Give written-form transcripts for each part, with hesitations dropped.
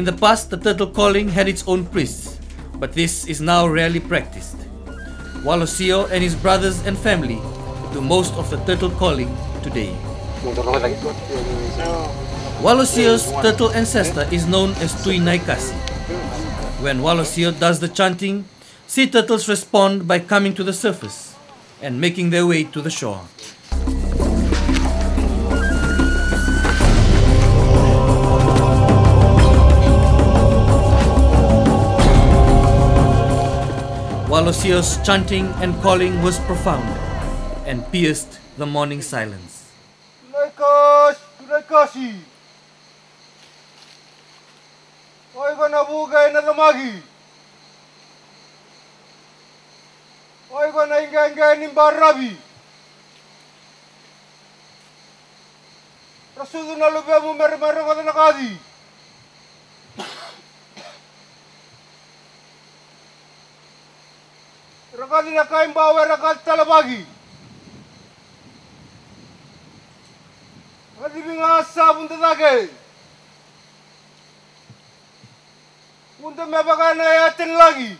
In the past, the turtle calling had its own priests, but this is now rarely practiced. Walosio and his brothers and family do most of the turtle calling today. Walosio's turtle ancestor is known as Tui Naikasi. When Walosio does the chanting, sea turtles respond by coming to the surface and making their way to the shore. Walosio's chanting and calling was profound and pierced the morning silence. Rakadi na kain bawa rakad talabagi. Rakadi binga sabun tatake. Punta me bagana yatin lagi.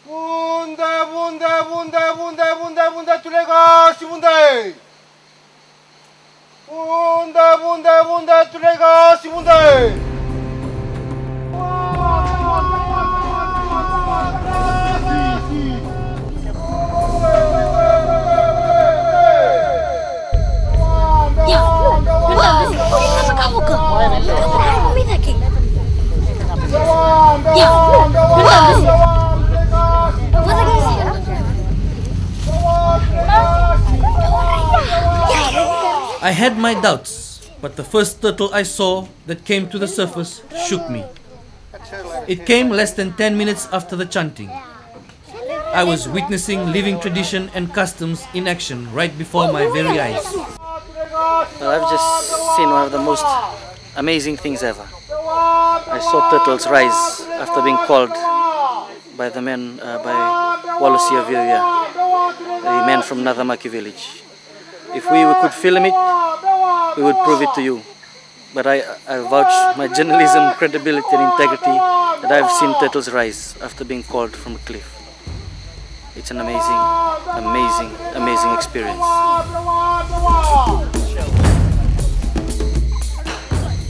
Bunda tulega si bunda. Bunda tulega si bunda. I had my doubts, but the first turtle I saw that came to the surface shook me. It came less than 10 minutes after the chanting. I was witnessing living tradition and customs in action right before my very eyes. Well, I've just seen one of the most amazing things ever. I saw turtles rise after being called by the men, by Walosio Village, the men from Nacamaki Village. If we could film it, we would prove it to you. But I vouch my journalism, credibility and integrity that I've seen turtles rise after being called from a cliff. It's an amazing experience.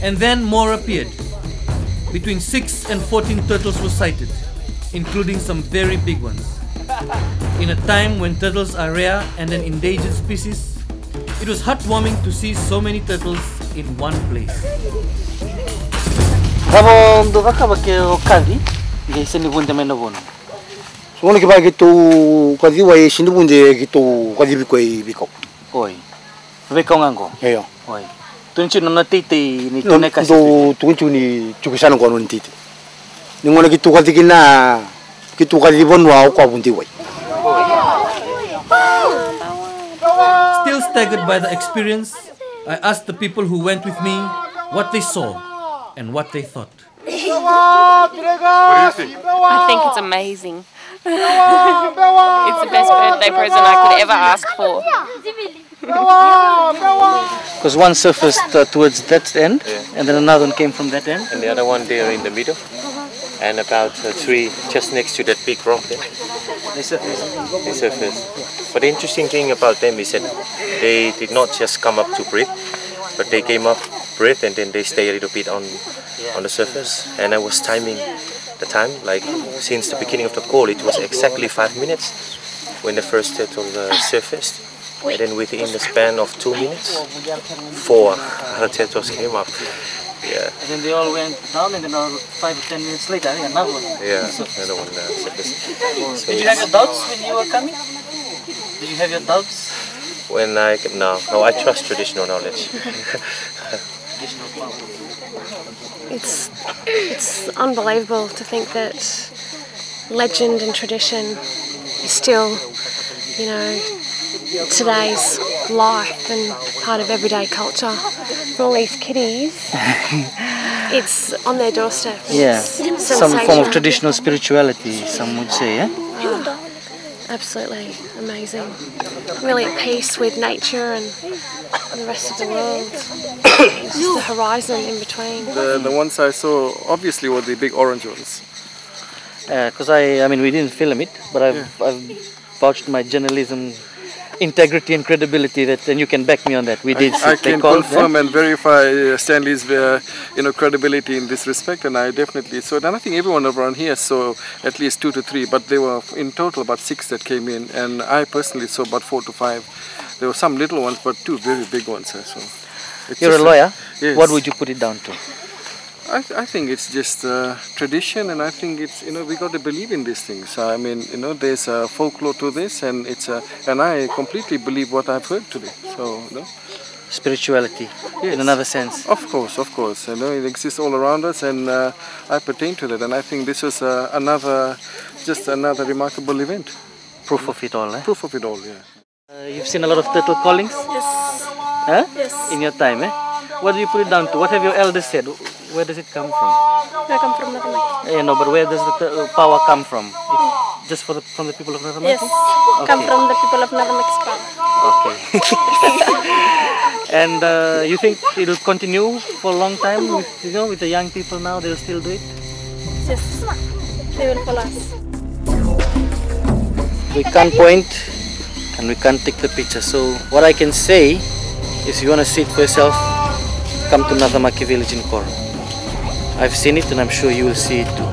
And then more appeared. Between 6 and 14 turtles were sighted, including some very big ones. In a time when turtles are rare and an endangered species, it was heartwarming to see so many turtles in one place. Sono che vai tu quasi vai sini bunde che tu quasi biko. Oi. Veko ngango. Eyo. Oi. Tunchi nona titi ni tune kasi. Tu tunchi ni chukisana kwa non titi. Ni ngona que tu quasi kina que tu quasi bonwa kwa bunde wai. Still staggered by the experience, I asked the people who went with me what they saw and what they thought. What do you think? I think it's amazing. It's the best birthday present I could ever ask for. Because one surfaced towards that end, and then another one came from that end. And the other one there in the middle. And about 3 just next to that big rock there. They surfaced. They surfaced. But the interesting thing about them is that they did not just come up to breathe, but they came up, breathe, and then they stay a little bit on the surface. And I was timing the time, like since the beginning of the call, it was exactly 5 minutes when the first turtle surfaced. And then within the span of 2 minutes, 4 other turtles came up. Yeah. And then they all went down, and then 5 or 10 minutes later, another one. Yeah, another one surfaced. Did you have your doubts when you were coming? Did you have your doubts? When no, I trust traditional knowledge. It's unbelievable to think that legend and tradition is still, you know, today's life and part of everyday culture. For all these kiddies, it's on their doorstep. Yeah, It's some form of sensational. traditional spirituality, some would say, yeah? absolutely amazing. Really at peace with nature and the rest of the world. It's just the horizon in between. The ones I saw obviously were the big orange ones. Because I mean, we didn't film it, but I've vouched my journalism integrity and credibility that, and you can back me on that. We did. I can confirm and verify Stanley's credibility in this respect, and I definitely saw it. And I think everyone around here saw at least 2 to 3, but there were in total about 6 that came in, and I personally saw about 4 to 5. There were some little ones, but 2 very big ones. So you're a lawyer. Yes. What would you put it down to? I think it's just tradition, and I think it's, we got to believe in these things. I mean, there's a folklore to this, and and I completely believe what I've heard today. So, spirituality, in another sense. Of course. It exists all around us, and I pertain to that. And I think this is another remarkable event. Proof of it all, eh? Proof of it all, yeah. You've seen a lot of turtle callings? Yes. Huh? Yes. In your time, eh? What do you put it down to? What have your elders said? Where does it come from? I come from Nacamaki. No, but where does the power come from? Just from the people of Nacamaki? Yes. Okay. Come from the people of Nacamaki's power. Okay. And you think it will continue for a long time? With the young people now, they'll still do it? Yes. They will follow us. We can't point and we can't take the picture. So what I can say is, if you want to see it for yourself, come to Nacamaki Village in Koro. I've seen it, and I'm sure you will see it too.